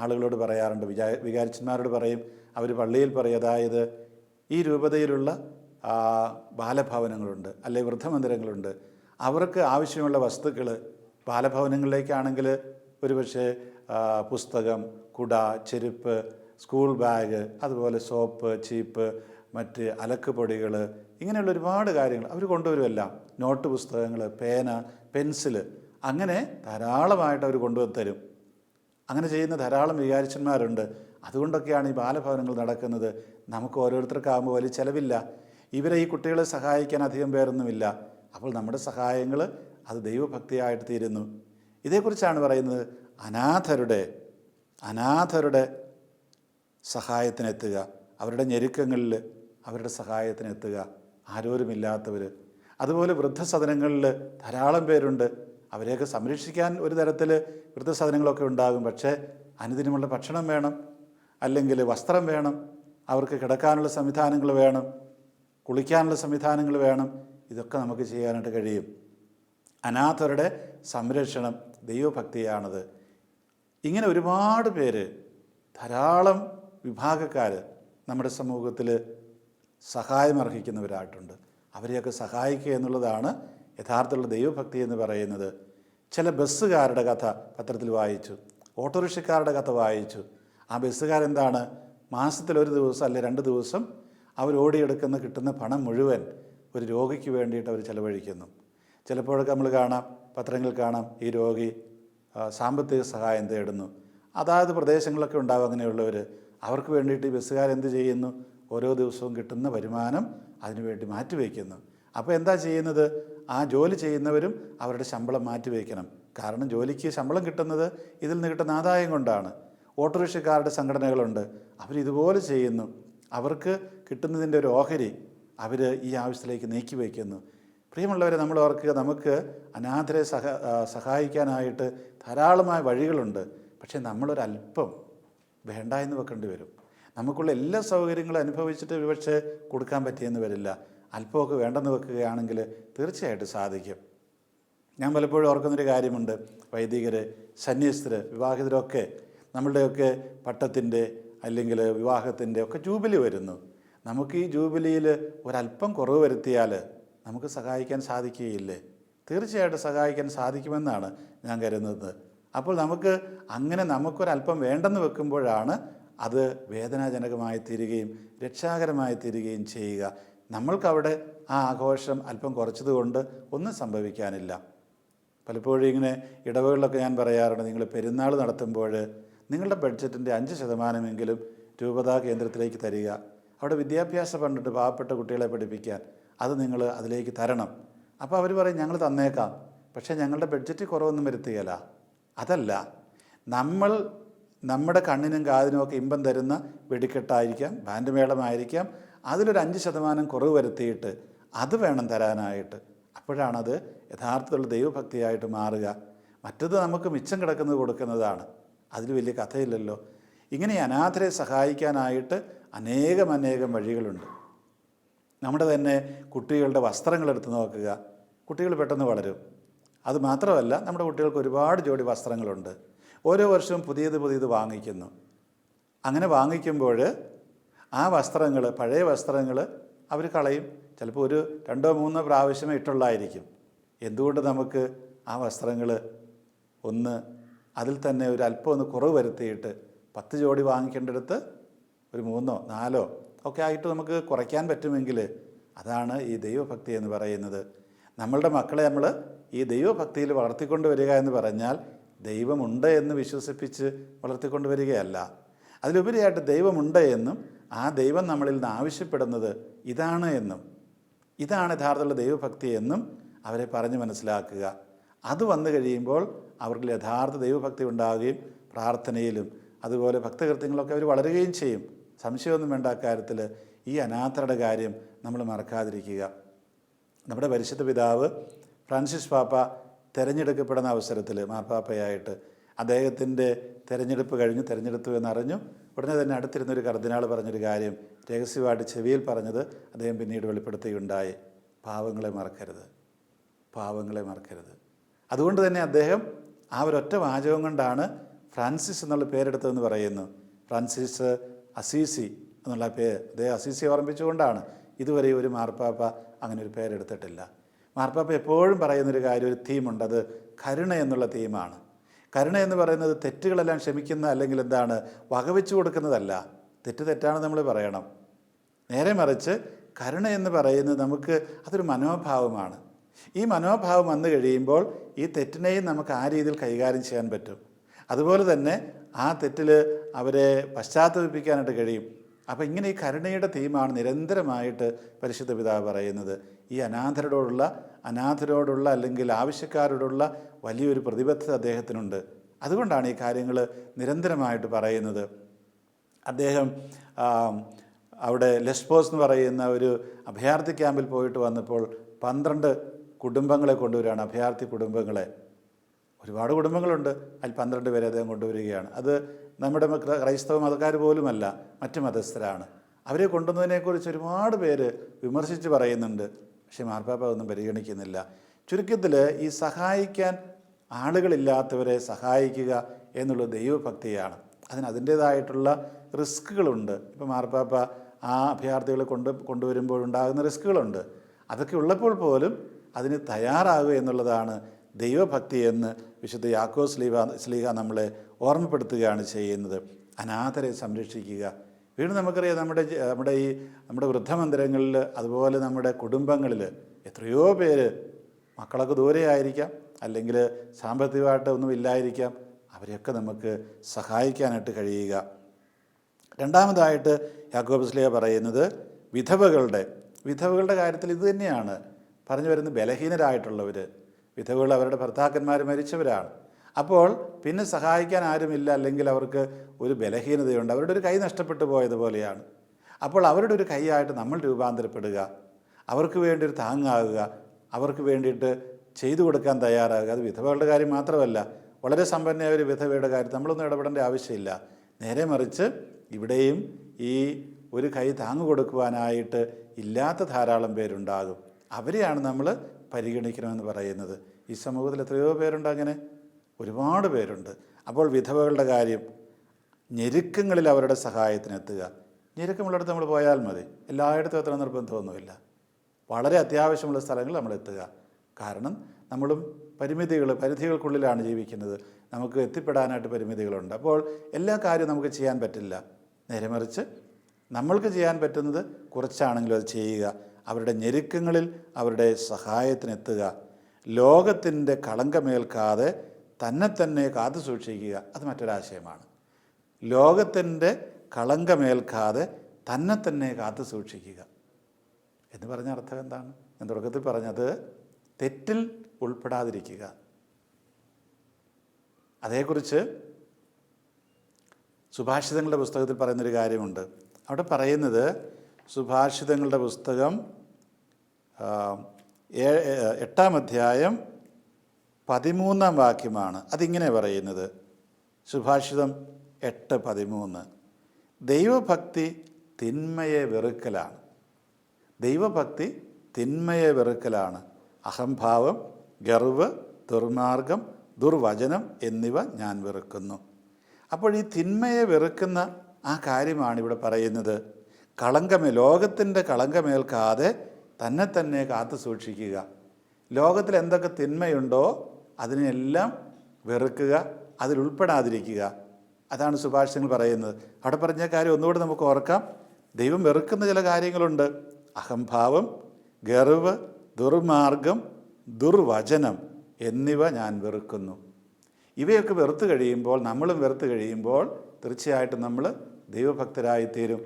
ആളുകളോട് പറയാറുണ്ട്, വികാരിച്ചന്മാരോട് പറയും, അവർ പള്ളിയിൽ പറയും, അതായത് ഈ രൂപതയിലുള്ള ബാലഭവനങ്ങളുണ്ട്, അല്ലെങ്കിൽ വൃദ്ധമന്ദിരങ്ങളുണ്ട്, അവർക്ക് ആവശ്യമുള്ള വസ്തുക്കൾ ബാലഭവനങ്ങളിലേക്കാണെങ്കിൽ ഒരുപക്ഷെ പുസ്തകം, കുട, ചെരുപ്പ്, സ്കൂൾ ബാഗ്, അതുപോലെ സോപ്പ്, ചീപ്പ്, മറ്റ് അലക്ക് പൊടികൾ, ഇങ്ങനെയുള്ള ഒരുപാട് കാര്യങ്ങൾ അവർ കൊണ്ടുവരുമെല്ലാം. നോട്ട് പുസ്തകങ്ങൾ, പേന, പെൻസില്, അങ്ങനെ ധാരാളമായിട്ട് അവർ കൊണ്ടുവരും. അങ്ങനെ ചെയ്യുന്ന ധാരാളം വികാരിച്ചന്മാരുണ്ട്. അതുകൊണ്ടൊക്കെയാണ് ഈ ബാലഭവനങ്ങൾ നടക്കുന്നത്. നമുക്ക് ഓരോരുത്തർക്കാകുമ്പോൾ വലിയ ചിലവില്ല. ഇവരെ ഈ കുട്ടികളെ സഹായിക്കാൻ അധികം പേരൊന്നുമില്ല. അപ്പോൾ നമ്മുടെ സഹായങ്ങൾ അത് ദൈവഭക്തിയായിട്ട് തീരുന്നു. ഇതേക്കുറിച്ചാണ് പറയുന്നത്, അനാഥരുടെ സഹായത്തിനെത്തുക, അവരുടെ ഞെരുക്കങ്ങളിൽ അവരുടെ സഹായത്തിനെത്തുക, ആരോരുമില്ലാത്തവർ. അതുപോലെ വൃദ്ധസദനങ്ങളിൽ ധാരാളം പേരുണ്ട്. അവരെയൊക്കെ സംരക്ഷിക്കാൻ ഒരു തരത്തിൽ വൃദ്ധസദനങ്ങളൊക്കെ ഉണ്ടാകും. പക്ഷേ അനുദിനമുള്ള ഭക്ഷണം വേണം, അല്ലെങ്കിൽ വസ്ത്രം വേണം, അവർക്ക് കിടക്കാനുള്ള സംവിധാനങ്ങൾ വേണം, കുളിക്കാനുള്ള സംവിധാനങ്ങൾ വേണം. ഇതൊക്കെ നമുക്ക് ചെയ്യാനായിട്ട് കഴിയും. അനാഥരുടെ സംരക്ഷണം ദൈവഭക്തിയാണത്. ഇങ്ങനെ ഒരുപാട് പേര്, ധാരാളം വിഭാഗക്കാർ നമ്മുടെ സമൂഹത്തിൽ സഹായം അർഹിക്കുന്നവരായിട്ടുണ്ട്. അവരെയൊക്കെ സഹായിക്കുക എന്നുള്ളതാണ് യഥാർത്ഥമുള്ള ദൈവഭക്തി എന്ന് പറയുന്നത്. ചില ബസ്സുകാരുടെ കഥ പത്രത്തിൽ വായിച്ചു, ഓട്ടോറിക്ഷക്കാരുടെ കഥ വായിച്ചു. ആ ബസ്സുകാരെന്താണ്, മാസത്തിൽ ഒരു ദിവസം അല്ലെ 2 ദിവസം അവർ ഓടിയെടുക്കുന്ന കിട്ടുന്ന പണം മുഴുവൻ ഒരു രോഗിക്ക് വേണ്ടിയിട്ട് അവർ ചെലവഴിക്കുന്നു. ചിലപ്പോഴൊക്കെ നമ്മൾ കാണാം, പത്രങ്ങളിൽ കാണാം, ഈ രോഗി സാമ്പത്തിക സഹായം തേടുന്നു. അതായത് പ്രദേശങ്ങളിലൊക്കെ ഉണ്ടാവും അങ്ങനെയുള്ളവർ. അവർക്ക് വേണ്ടിയിട്ട് ഈ ബസ്സുകാരെന്ത് ചെയ്യുന്നു, ഓരോ ദിവസവും കിട്ടുന്ന വരുമാനം അതിനുവേണ്ടി മാറ്റിവെക്കുന്നു. അപ്പോൾ എന്താ ചെയ്യുന്നത്, ആ ജോലി ചെയ്യുന്നവരും അവരുടെ ശമ്പളം മാറ്റിവെക്കണം. കാരണം ജോലിക്ക് ശമ്പളം കിട്ടുന്നത് ഇതിൽ നിന്ന് കിട്ടുന്ന ആദായം കൊണ്ടാണ്. ഓട്ടോറിക്ഷക്കാരുടെ സംഘടനകളുണ്ട്, അവരിതുപോലെ ചെയ്യുന്നു. അവർക്ക് കിട്ടുന്നതിൻ്റെ ഒരു ഓഹരി അവർ ഈ ആവശ്യത്തിലേക്ക് നീക്കി വയ്ക്കുന്നു. പ്രിയമുള്ളവരെ, നമ്മൾ ഓർക്കുക, നമുക്ക് അനാഥരെ സഹായിക്കാനായിട്ട് ധാരാളമായ വഴികളുണ്ട്. പക്ഷേ നമ്മളൊരല്പം വേണ്ട എന്ന് വെക്കേണ്ടി വരും. നമുക്കുള്ള എല്ലാ സൗകര്യങ്ങളും അനുഭവിച്ചിട്ട് പക്ഷേ കൊടുക്കാൻ പറ്റിയെന്ന് വരില്ല. അല്പമൊക്കെ വേണ്ടെന്ന് വെക്കുകയാണെങ്കിൽ തീർച്ചയായിട്ടും സാധിക്കും. ഞാൻ പലപ്പോഴും ഓർക്കുന്നൊരു കാര്യമുണ്ട്, വൈദികർ, സന്യസ്തർ, വിവാഹിതരൊക്കെ നമ്മളുടെയൊക്കെ പട്ടത്തിൻ്റെ അല്ലെങ്കിൽ വിവാഹത്തിൻ്റെ ഒക്കെ ജൂബിലി വരുന്നു. നമുക്ക് ഈ ജൂബിലിയിൽ ഒരല്പം കുറവ് വരുത്തിയാൽ നമുക്ക് സഹായിക്കാൻ സാധിക്കുകയില്ലേ? തീർച്ചയായിട്ടും സഹായിക്കാൻ സാധിക്കുമെന്നാണ് ഞാൻ കരുതുന്നത്. അപ്പോൾ നമുക്ക് അങ്ങനെ നമുക്കൊരല്പം വേണ്ടെന്ന് വെക്കുമ്പോഴാണ് അത് വേദനാജനകമായി തീരുകയും രക്ഷാകരമായി തീരുകയും ചെയ്യുക. നമ്മൾക്കവിടെ ആ ആഘോഷം അല്പം കുറച്ചതുകൊണ്ട് ഒന്നും സംഭവിക്കാനില്ല. പലപ്പോഴും ഇങ്ങനെ ഇടവകളിലൊക്കെ ഞാൻ പറയാറുണ്ട്, നിങ്ങൾ പെരുന്നാൾ നടത്തുമ്പോൾ നിങ്ങളുടെ ബഡ്ജറ്റിൻ്റെ 5% രൂപതാ കേന്ദ്രത്തിലേക്ക് തരിക. അവിടെ വിദ്യാഭ്യാസ ഫണ്ടുണ്ട് പാവപ്പെട്ട കുട്ടികളെ പഠിപ്പിക്കാൻ, അത് നിങ്ങൾ അതിലേക്ക് തരണം. അപ്പോൾ അവർ പറയും ഞങ്ങൾ തന്നേക്കാം, പക്ഷേ ഞങ്ങളുടെ ബഡ്ജറ്റ് കുറവൊന്നും വരുത്തുകയില്ല. അതല്ല, നമ്മൾ നമ്മുടെ കണ്ണിനും കാതിനും ഒക്കെ ഇമ്പം തരുന്ന വെടിക്കെട്ടായിരിക്കാം, ബാൻഡ് മേളമായിരിക്കാം, അതിലൊരു 5% കുറവ് വരുത്തിയിട്ട് അത് വേണം തരാനായിട്ട്. അപ്പോഴാണത് യഥാർത്ഥത്തിലുള്ള ദൈവഭക്തിയായിട്ട് മാറുക. മറ്റത് നമുക്ക് മിച്ചം കിടക്കുന്നത് കൊടുക്കുന്നതാണ്, അതിൽ വലിയ കഥയില്ലല്ലോ. ഇങ്ങനെ അനാഥരെ സഹായിക്കാനായിട്ട് അനേകം വഴികളുണ്ട്. നമ്മുടെ തന്നെ കുട്ടികളുടെ വസ്ത്രങ്ങളെടുത്ത് നോക്കുക, കുട്ടികൾ പെട്ടെന്ന് വളരും. അത് മാത്രമല്ല, നമ്മുടെ കുട്ടികൾക്ക് ഒരുപാട് ജോഡി വസ്ത്രങ്ങളുണ്ട്. ഓരോ വർഷവും പുതിയത് വാങ്ങിക്കുന്നു. അങ്ങനെ വാങ്ങിക്കുമ്പോൾ ആ വസ്ത്രങ്ങൾ, പഴയ വസ്ത്രങ്ങൾ അവർ കളയും. ചിലപ്പോൾ ഒരു 2-3 പ്രാവശ്യമേ ഇട്ടുള്ളായിരിക്കും. എന്തുകൊണ്ട് നമുക്ക് ആ വസ്ത്രങ്ങൾ അതിൽ തന്നെ ഒരു അല്പം ഒന്ന് കുറവ് വരുത്തിയിട്ട് 10 ജോഡി വാങ്ങിക്കേണ്ടടുത്ത് ഒരു 3-4 ഒക്കെ ആയിട്ട് നമുക്ക് കുറയ്ക്കാൻ പറ്റുമെങ്കിൽ അതാണ് ഈ ദൈവഭക്തി എന്ന് പറയുന്നത്. നമ്മളുടെ മക്കളെ നമ്മൾ ഈ ദൈവഭക്തിയിൽ വളർത്തിക്കൊണ്ട് വരിക എന്ന് പറഞ്ഞാൽ ദൈവമുണ്ട് എന്ന് വിശ്വസിപ്പിച്ച് വളർത്തിക്കൊണ്ട് വരികയല്ല. അതിലുപരിയായിട്ട് ദൈവമുണ്ട് എന്നും ആ ദൈവം നമ്മളിൽ നിന്ന് ആവശ്യപ്പെടുന്നത് ഇതാണ് എന്നും, ഇതാണ് യഥാർത്ഥമുള്ള ദൈവഭക്തി എന്നും അവരെ പറഞ്ഞ് മനസ്സിലാക്കുക. അത് വന്നു കഴിയുമ്പോൾ അവർക്ക് യഥാർത്ഥ ദൈവഭക്തി ഉണ്ടാവുകയും പ്രാർത്ഥനയിലും അതുപോലെ ഭക്തകൃത്യങ്ങളൊക്കെ അവർ വളരുകയും ചെയ്യും. സംശയമൊന്നും വേണ്ട കാര്യത്തിൽ. ഈ അനാഥരുടെ കാര്യം നമ്മൾ മറക്കാതിരിക്കുക. നമ്മുടെ പരിശുദ്ധ പിതാവ് ഫ്രാൻസിസ് പാപ്പ തിരഞ്ഞെടുക്കപ്പെടുന്ന അവസരത്തിൽ മാർപ്പാപ്പയായിട്ട് അദ്ദേഹത്തിൻ്റെ തിരഞ്ഞെടുപ്പ് കഴിഞ്ഞു, തിരഞ്ഞെടുത്തു എന്നറിഞ്ഞു ഉടനെ തന്നെ അടുത്തിരുന്നൊരു കർദിനാൾ പറഞ്ഞൊരു കാര്യം രഹസ്യമായിട്ട് ചെവിയിൽ പറഞ്ഞത് അദ്ദേഹം പിന്നീട് വെളിപ്പെടുത്തുകയുണ്ടായി. പാവങ്ങളെ മറക്കരുത്. അതുകൊണ്ട് തന്നെ അദ്ദേഹം ആ ഒരൊറ്റ വാചകം കൊണ്ടാണ് ഫ്രാൻസിസ് എന്നുള്ള പേരെടുത്തതെന്ന് പറയുന്നു. ഫ്രാൻസിസ് അസീസി എന്നുള്ള പേര് അദ്ദേഹം അസീസി ഓർമ്മിച്ചുകൊണ്ടാണ്. ഇതുവരെ ഒരു മാർപ്പാപ്പ അങ്ങനെ ഒരു പേരെടുത്തിട്ടില്ല. മാർപ്പാപ്പ എപ്പോഴും പറയുന്നൊരു കാര്യം, ഒരു തീമുണ്ട്, അത് കരുണ എന്നുള്ള തീമാണ്. കരുണ എന്ന് പറയുന്നത് തെറ്റുകളെല്ലാം ക്ഷമിക്കുന്ന അല്ലെങ്കിൽ വകവെച്ചു കൊടുക്കുന്നതല്ല. തെറ്റാണെന്ന് നമ്മൾ പറയണം. നേരെ മറിച്ച് കരുണ എന്ന് പറയുന്നത് അതൊരു മനോഭാവമാണ്. ഈ മനോഭാവം വന്നു കഴിയുമ്പോൾ ഈ തെറ്റിനെയും നമുക്ക് ആ രീതിയിൽ കൈകാര്യം ചെയ്യാൻ പറ്റും. അതുപോലെ തന്നെ ആ തെറ്റിൽ അവരെ പശ്ചാത്തപിപ്പിക്കാനായിട്ട് കഴിയും. അപ്പോൾ ഇങ്ങനെ ഈ കരുണയുടെ തീമാണ് നിരന്തരമായിട്ട് പരിശുദ്ധ പിതാവ് പറയുന്നത്. ഈ അനാഥരോടുള്ള അല്ലെങ്കിൽ ആവശ്യക്കാരോടുള്ള വലിയൊരു പ്രതിബദ്ധത അദ്ദേഹത്തിനുണ്ട്. അതുകൊണ്ടാണ് ഈ കാര്യങ്ങൾ നിരന്തരമായിട്ട് പറയുന്നത്. അദ്ദേഹം അവിടെ ലെസ്ബോസ് എന്ന് പറയുന്ന ഒരു അഭയാർത്ഥി ക്യാമ്പിൽ പോയിട്ട് വന്നപ്പോൾ 12 കുടുംബങ്ങളെ കൊണ്ടുവരികയാണ്. അഭയാർത്ഥി കുടുംബങ്ങളെ, ഒരുപാട് കുടുംബങ്ങളുണ്ട്, അതിൽ 12 പേരെ അദ്ദേഹം കൊണ്ടുവരികയാണ്. അത് നമ്മുടെ ക്രൈസ്തവ മതക്കാർ പോലുമല്ല, മറ്റ് മതസ്ഥരാണ്. അവരെ കൊണ്ടുവന്നതിനെക്കുറിച്ച് ഒരുപാട് പേര് വിമർശിച്ച് പറയുന്നുണ്ട്. പക്ഷേ മാർപ്പാപ്പ അതൊന്നും പരിഗണിക്കുന്നില്ല. ചുരുക്കത്തിൽ ഈ സഹായിക്കാൻ ആളുകളില്ലാത്തവരെ സഹായിക്കുക എന്നുള്ളത് ദൈവഭക്തിയാണ്. അതിൻ്റേതായിട്ടുള്ള റിസ്ക്കുകളുണ്ട്. ഇപ്പോൾ മാർപ്പാപ്പ ആ അഭയാർത്ഥികളെ കൊണ്ടുവരുമ്പോഴുണ്ടാകുന്ന റിസ്ക്കുകളുണ്ട്. അതൊക്കെ ഉള്ളപ്പോൾ പോലും അതിന് തയ്യാറാകുക എന്നുള്ളതാണ് ദൈവഭക്തി എന്ന് വിശുദ്ധ യാക്കോബ് ശ്ലീഹ നമ്മളെ ഓർമ്മപ്പെടുത്തുകയാണ് ചെയ്യുന്നത്. അനാഥരെ സംരക്ഷിക്കുക. വീണ്ടും നമുക്കറിയാം, നമ്മുടെ വൃദ്ധമന്ദിരങ്ങളിൽ, അതുപോലെ നമ്മുടെ കുടുംബങ്ങളിൽ എത്രയോ പേര്, മക്കളൊക്കെ ദൂരെ ആയിരിക്കാം, അല്ലെങ്കിൽ സാമ്പത്തികമായിട്ട് ഒന്നും ഇല്ലായിരിക്കാം, അവരെയൊക്കെ നമുക്ക് സഹായിക്കാനായിട്ട് കഴിയുക. രണ്ടാമതായിട്ട് യാക്കോബ് ശ്ലീഹ പറയുന്നത് വിധവകളുടെ കാര്യത്തിൽ ഇത് തന്നെയാണ് പറഞ്ഞു വരുന്നത്. ബലഹീനരായിട്ടുള്ളവർ, വിധവകൾ അവരുടെ ഭർത്താക്കന്മാർ മരിച്ചവരാണ്. അപ്പോൾ പിന്നെ സഹായിക്കാൻ ആരുമില്ല, അല്ലെങ്കിൽ അവർക്ക് ഒരു ബലഹീനതയുണ്ട്, അവരുടെ ഒരു കൈ നഷ്ടപ്പെട്ടു പോയതുപോലെയാണ്. അപ്പോൾ അവരുടെ ഒരു കൈയായിട്ട് നമ്മൾ രൂപാന്തരപ്പെടുക, അവർക്ക് വേണ്ടി ഒരു താങ്ങാകുക, അവർക്ക് വേണ്ടിയിട്ട് ചെയ്തു കൊടുക്കാൻ തയ്യാറാകുക. അത് വിധവകളുടെ കാര്യം മാത്രമല്ല, വളരെ സമ്പന്നയായ ഒരു വിധവയുടെ കാര്യത്തിൽ നമ്മളൊന്നും ഇടപെടേണ്ട ആവശ്യമില്ല. നേരെ മറിച്ച് ഇവിടെയും ഈ ഒരു കൈ താങ്ങു കൊടുക്കുവാനായിട്ട് ഇല്ലാത്ത ധാരാളം പേരുണ്ടാകും. അവരെയാണ് നമ്മൾ പരിഗണിക്കണമെന്ന് പറയുന്നത്. ഈ സമൂഹത്തിൽ എത്രയോ പേരുണ്ട്, അങ്ങനെ ഒരുപാട് പേരുണ്ട്. അപ്പോൾ വിധവകളുടെ കാര്യം, ഞെരുക്കങ്ങളിൽ അവരുടെ സഹായത്തിനെത്തുക. ഞെരുക്കമുള്ളിടത്ത് നമ്മൾ പോയാൽ മതി, എല്ലായിടത്തും എത്ര നിർബന്ധമൊന്നുമില്ല. വളരെ അത്യാവശ്യമുള്ള സ്ഥലങ്ങളിൽ നമ്മൾ എത്തുക. കാരണം നമ്മളും പരിധികൾക്കുള്ളിലാണ് ജീവിക്കുന്നത്, നമുക്ക് എത്തിപ്പെടാനായിട്ട് പരിമിതികളുണ്ട്. അപ്പോൾ എല്ലാ കാര്യവും നമുക്ക് ചെയ്യാൻ പറ്റില്ല. നേരെ മറിച്ച് നമ്മൾക്ക് ചെയ്യാൻ പറ്റുന്നത് കുറച്ചാണെങ്കിലും അത് ചെയ്യുക. അവരുടെ ഞെരുക്കങ്ങളിൽ അവരുടെ സഹായത്തിനെത്തുക. ലോകത്തിൻ്റെ കളങ്കമേൽക്കാതെ തന്നെ കാത്തു സൂക്ഷിക്കുക. അത് മറ്റൊരാശയമാണ്. ലോകത്തിൻ്റെ കളങ്കമേൽക്കാതെ തന്നെ കാത്തു സൂക്ഷിക്കുക എന്ന് പറഞ്ഞ അർത്ഥം എന്താണ്? ഞാൻ തുടക്കത്തിൽ പറഞ്ഞത് തെറ്റിൽ ഉൾപ്പെടാതിരിക്കുക. അതേക്കുറിച്ച് സുഭാഷിതങ്ങളുടെ പുസ്തകത്തിൽ പറയുന്നൊരു കാര്യമുണ്ട്. അവിടെ പറയുന്നത്, സുഭാഷിതങ്ങളുടെ പുസ്തകം 8-ാം അധ്യായം 13-ാം വാക്യമാണ്. അതിങ്ങനെ പറയുന്നത്, സുഭാഷിതം 8:13, ദൈവഭക്തി തിന്മയെ വെറുക്കലാണ്. ദൈവഭക്തി തിന്മയെ വെറുക്കലാണ്. അഹംഭാവം, ഗർവ്, ദുർമാർഗം, ദുർവചനം എന്നിവ ഞാൻ വെറുക്കുന്നു. അപ്പോൾ ഈ തിന്മയെ വെറുക്കുന്ന ആ കാര്യമാണ് ഇവിടെ പറയുന്നത്. ലോകത്തിൻ്റെ കളങ്കമേൽക്കാതെ തന്നെ കാത്തു സൂക്ഷിക്കുക. ലോകത്തിൽ എന്തൊക്കെ തിന്മയുണ്ടോ അതിനെല്ലാം വെറുക്കുക, അതിലുൾപ്പെടാതിരിക്കുക. അതാണ് സുഭാഷിതങ്ങൾ പറയുന്നത്. അവിടെ പറഞ്ഞ കാര്യം ഒന്നുകൂടെ നമുക്ക് ഓർക്കാം. ദൈവം വെറുക്കുന്ന ചില കാര്യങ്ങളുണ്ട്. അഹംഭാവം, ഗർവ്, ദുർമാർഗം, ദുർവചനം എന്നിവ ഞാൻ വെറുക്കുന്നു. ഇവയൊക്കെ വെറുത്ത് കഴിയുമ്പോൾ, നമ്മളും വെറുത്ത് കഴിയുമ്പോൾ തീർച്ചയായിട്ടും നമ്മൾ ദൈവഭക്തരായിത്തീരും.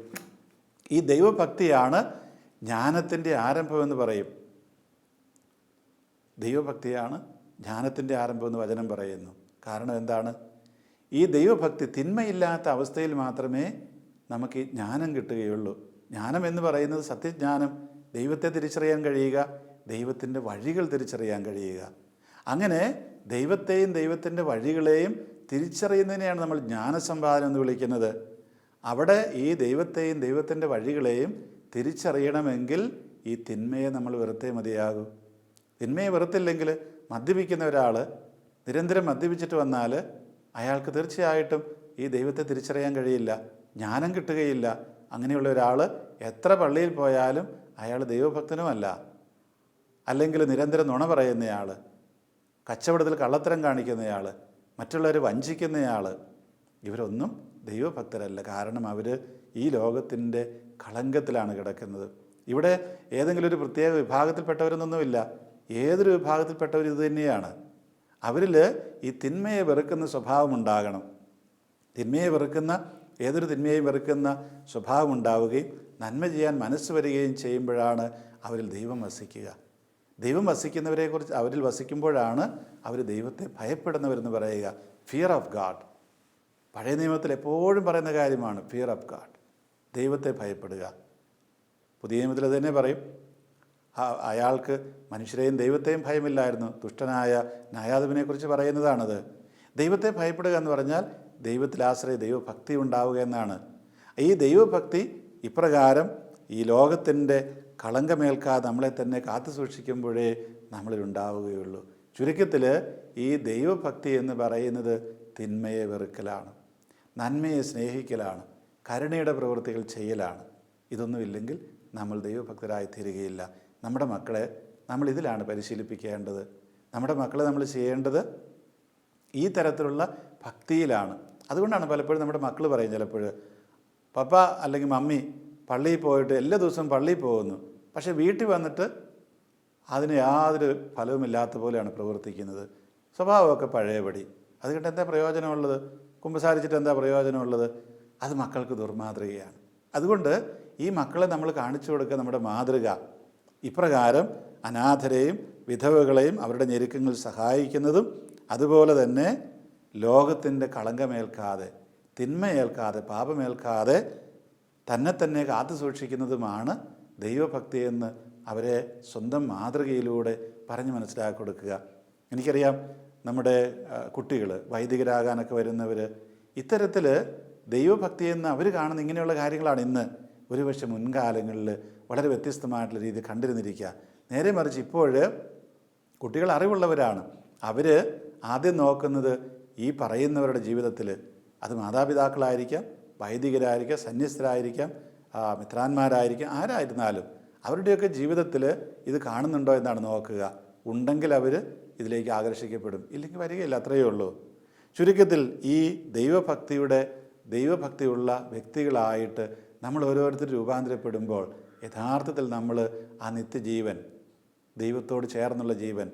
ഈ ദൈവഭക്തിയാണ് ജ്ഞാനത്തിൻ്റെ ആരംഭമെന്ന് പറയും. ദൈവഭക്തിയാണ് ജ്ഞാനത്തിൻ്റെ ആരംഭമെന്ന് വചനം പറയുന്നു. കാരണം എന്താണ്? ഈ ദൈവഭക്തി, തിന്മയില്ലാത്ത അവസ്ഥയിൽ മാത്രമേ നമുക്ക് ഈ ജ്ഞാനം കിട്ടുകയുള്ളൂ. ജ്ഞാനം എന്ന് പറയുന്നത് സത്യജ്ഞാനം, ദൈവത്തെ തിരിച്ചറിയാൻ കഴിയുക, ദൈവത്തിൻ്റെ വഴികൾ തിരിച്ചറിയാൻ കഴിയുക. അങ്ങനെ ദൈവത്തെയും ദൈവത്തിൻ്റെ വഴികളെയും തിരിച്ചറിയുന്നതിനെയാണ് നമ്മൾ ജ്ഞാനസമ്പാദനം എന്ന് വിളിക്കുന്നത്. അവിടെ ഈ ദൈവത്തെയും ദൈവത്തിൻ്റെ വഴികളെയും തിരിച്ചറിയണമെങ്കിൽ ഈ തിന്മയെ നമ്മൾ വെറുത്തേ മതിയാകൂ. തിന്മയെ വെറുത്തില്ലെങ്കിൽ, മദ്യപിക്കുന്ന ഒരാൾ നിരന്തരം മദ്യപിച്ചിട്ട് വന്നാൽ അയാൾക്ക് തീർച്ചയായിട്ടും ഈ ദൈവത്തെ തിരിച്ചറിയാൻ കഴിയില്ല, ജ്ഞാനം കിട്ടുകയില്ല. അങ്ങനെയുള്ള ഒരാൾ എത്ര പള്ളിയിൽ പോയാലും അയാൾ ദൈവഭക്തനുമല്ല. അല്ലെങ്കിൽ നിരന്തരം നുണ പറയുന്നയാൾ, കച്ചവടത്തിൽ കള്ളത്തരം കാണിക്കുന്നയാൾ, മറ്റുള്ളവരെ വഞ്ചിക്കുന്നയാൾ, ഇവരൊന്നും ദൈവഭക്തരല്ല. കാരണം അവർ ഈ ലോകത്തിൻ്റെ കളങ്കത്തിലാണ് കിടക്കുന്നത്. ഇവിടെ ഏതെങ്കിലും ഒരു പ്രത്യേക വിഭാഗത്തിൽപ്പെട്ടവരെന്നൊന്നുമില്ല, ഏതൊരു വിഭാഗത്തിൽപ്പെട്ടവർ ഇത് തന്നെയാണ്. അവരിൽ ഈ തിന്മയെ വെറുക്കുന്ന സ്വഭാവം ഉണ്ടാകണം. ഏതൊരു തിന്മയെയും വെറുക്കുന്ന സ്വഭാവം ഉണ്ടാവുകയും നന്മ ചെയ്യാൻ മനസ്സ് വരികയും ചെയ്യുമ്പോഴാണ് അവരിൽ ദൈവം വസിക്കുക. ദൈവം വസിക്കുന്നവരെക്കുറിച്ച്, അവരിൽ വസിക്കുമ്പോഴാണ് അവർ ദൈവത്തെ ഭയപ്പെടുന്നവരെന്ന് പറയുക. Fear of God. പഴയ നിയമത്തിൽ എപ്പോഴും പറയുന്ന കാര്യമാണ് ഫിയർ ഓഫ് ഗാഡ്, ദൈവത്തെ ഭയപ്പെടുക. പുതിയ നിയമത്തിൽ തന്നെ പറയും, അയാൾക്ക് മനുഷ്യരെയും ദൈവത്തെയും ഭയമില്ലായിരുന്നു. ദുഷ്ടനായ ന്യായാധിപനെക്കുറിച്ച് പറയുന്നതാണത്. ദൈവത്തെ ഭയപ്പെടുക എന്ന് പറഞ്ഞാൽ ദൈവത്തിൽ ആശ്രയ ദൈവഭക്തി ഉണ്ടാവുക എന്നാണ്. ഈ ദൈവഭക്തി ഇപ്രകാരം ഈ ലോകത്തിൻ്റെ കളങ്കമേൽക്കാതെ നമ്മളെ തന്നെ കാത്തു സൂക്ഷിക്കുമ്പോഴേ നമ്മളിലുണ്ടാവുകയുള്ളൂ. ചുരുക്കത്തിൽ ഈ ദൈവഭക്തി എന്ന് പറയുന്നത് തിന്മയെ വെറുക്കലാണ്, നന്മയെ സ്നേഹിക്കലാണ്, കരുണയുടെ പ്രവൃത്തികൾ ചെയ്യലാണ്. ഇതൊന്നുമില്ലെങ്കിൽ നമ്മൾ ദൈവഭക്തരായി തീരുകയില്ല. നമ്മുടെ മക്കളെ നമ്മൾ ഇതിലാണ് പരിശീലിപ്പിക്കേണ്ടത്. നമ്മുടെ മക്കളെ നമ്മൾ ചെയ്യേണ്ടത് ഈ തരത്തിലുള്ള ഭക്തിയിലാണ്. അതുകൊണ്ടാണ് പലപ്പോഴും നമ്മുടെ മക്കൾ പറയും ചിലപ്പോൾ, പപ്പ അല്ലെങ്കിൽ മമ്മി പള്ളിയിൽ പോയിട്ട് എല്ലാ ദിവസവും പള്ളിയിൽ പോകുന്നു, പക്ഷേ വീട്ടിൽ വന്നിട്ട് അതിന് യാതൊരു ഫലവുമില്ലാത്ത പോലെയാണ് പ്രവർത്തിക്കുന്നത്, സ്വഭാവമൊക്കെ പഴയപടി. അതുകൊണ്ട് എന്താ പ്രയോജനമുള്ളത്? കുമ്പസാരിച്ചിട്ട് എന്താ പ്രയോജനമുള്ളത്? അത് മക്കൾക്ക് ദുർമാതൃകയാണ്. അതുകൊണ്ട് ഈ മക്കളെ നമ്മൾ കാണിച്ചു കൊടുക്കുക നമ്മുടെ മാതൃക ഇപ്രകാരം അനാഥരെയും വിധവകളെയും അവരുടെ ഞെരുക്കങ്ങളിൽ സഹായിക്കുന്നതും, അതുപോലെ തന്നെ ലോകത്തിൻ്റെ കളങ്കമേൽക്കാതെ, തിന്മയേൽക്കാതെ, പാപമേൽക്കാതെ തന്നെ കാത്തു സൂക്ഷിക്കുന്നതുമാണ് ദൈവഭക്തിയെന്ന് അവരെ സ്വന്തം മാതൃകയിലൂടെ പറഞ്ഞ് മനസ്സിലാക്കി കൊടുക്കുക. എനിക്കറിയാം നമ്മുടെ കുട്ടികൾ വൈദികരാകാനൊക്കെ വരുന്നവർ ഇത്തരത്തിൽ ദൈവഭക്തിയെന്ന് അവർ കാണുന്ന ഇങ്ങനെയുള്ള കാര്യങ്ങളാണ് ഇന്ന് ഒരുപക്ഷെ മുൻകാലങ്ങളിൽ വളരെ വ്യത്യസ്തമായിട്ടുള്ള രീതിയിൽ കണ്ടിരുന്നിരിക്കുക. നേരെ മറിച്ച് ഇപ്പോൾ കുട്ടികൾ അറിവുള്ളവരാണ്. അവർ ആദ്യം നോക്കുന്നത് ഈ പറയുന്നവരുടെ ജീവിതത്തിൽ, അത് മാതാപിതാക്കളായിരിക്കാം, വൈദികരായിരിക്കാം, സന്യസ്തരായിരിക്കാം, മിത്രാന്മാരായിരിക്കാം, ആരായിരുന്നാലും അവരുടെയൊക്കെ ജീവിതത്തിൽ ഇത് കാണുന്നുണ്ടോ എന്നാണ് നോക്കുക. ഉണ്ടെങ്കിൽ അവർ ഇതിലേക്ക് ആകർഷിക്കപ്പെടും, ഇല്ലെങ്കിൽ വരികയില്ല. അത്രയേ ഉള്ളൂ. ചുരുക്കത്തിൽ ഈ ദൈവഭക്തിയുള്ള വ്യക്തികളായിട്ട് നമ്മൾ ഓരോരുത്തർ രൂപാന്തരപ്പെടുമ്പോൾ യഥാർത്ഥത്തിൽ നമ്മൾ ആ നിത്യജീവൻ, ദൈവത്തോട് ചേർന്നുള്ള ജീവൻ,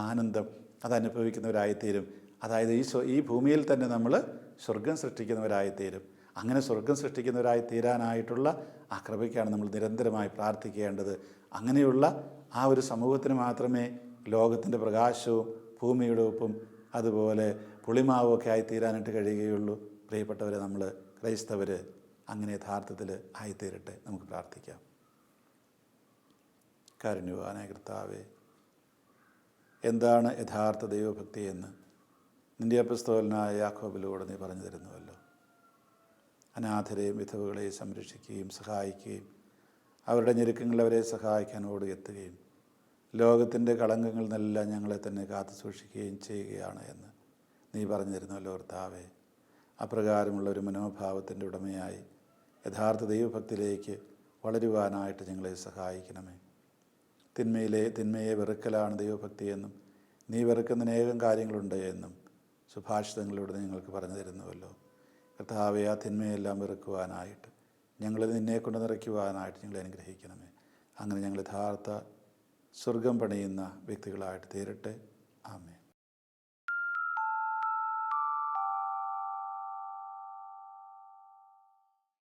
ആനന്ദം അതനുഭവിക്കുന്നവരായിത്തീരും. അതായത് ഈ ഭൂമിയിൽ തന്നെ നമ്മൾ സ്വർഗം സൃഷ്ടിക്കുന്നവരായിത്തീരും. അങ്ങനെ സ്വർഗം സൃഷ്ടിക്കുന്നവരായി തീരാനായിട്ടുള്ള ആ കൃപയ്ക്കാണ് നമ്മൾ നിരന്തരമായി പ്രാർത്ഥിക്കേണ്ടത്. അങ്ങനെയുള്ള ആ ഒരു സമൂഹത്തിന് മാത്രമേ ലോകത്തിൻ്റെ പ്രകാശവും ഭൂമിയുടെ ഉപ്പും അതുപോലെ പുളിമാവും ഒക്കെ ആയിത്തീരാനായിട്ട് കഴിയുകയുള്ളൂ. പ്രിയപ്പെട്ടവരെ, നമ്മൾ ക്രൈസ്തവർ അങ്ങനെ യഥാർത്ഥത്തിൽ ആയിത്തീരട്ടെ. നമുക്ക് പ്രാർത്ഥിക്കാം. കാരുണ്യവാനായ കർത്താവേ, എന്താണ് യഥാർത്ഥ ദൈവഭക്തി എന്ന് നിൻ്റെ അപ്പസ്തോലനായ യാക്കോബിലൂടെ നീ പറഞ്ഞു തരുന്നുവല്ലോ. അനാഥരെയും വിധവകളെയും സംരക്ഷിക്കുകയും സഹായിക്കുകയും അവരുടെ ഞെരുക്കങ്ങളിൽ അവരെ സഹായിക്കാൻ ഓടിയെത്തുകയും ലോകത്തിൻ്റെ കളങ്കങ്ങളിൽ നിന്നെല്ലാം ഞങ്ങളെ തന്നെ കാത്തു സൂക്ഷിക്കുകയും ചെയ്യുകയാണ് എന്ന് നീ പറഞ്ഞു തരുന്നല്ലോ കർത്താവേ. അപ്രകാരമുള്ള ഒരു മനോഭാവത്തിൻ്റെ ഉടമയായി യഥാർത്ഥ ദൈവഭക്തിയിലേക്ക് വളരുവാനായിട്ട് ഞങ്ങളെ സഹായിക്കണമേ. തിന്മയെ വെറുക്കലാണ് ദൈവഭക്തിയെന്നും നീ വെറുക്കുന്ന അനേകം കാര്യങ്ങളുണ്ട് എന്നും സുഭാഷിതങ്ങളിലൂടെ നിങ്ങൾക്ക് പറഞ്ഞു തരുന്നുവല്ലോ കർത്താവേ. ആ തിന്മയെല്ലാം വെറുക്കുവാനായിട്ട് ഞങ്ങൾ നിന്നെക്കൊണ്ട് നിറയ്ക്കുവാനായിട്ട് ഞങ്ങളെ അനുഗ്രഹിക്കണമേ. അങ്ങനെ ഞങ്ങൾ യഥാർത്ഥ സ്വർഗം പണിയുന്ന വ്യക്തികളായിട്ട് തീരട്ടെ. ആമേൻ.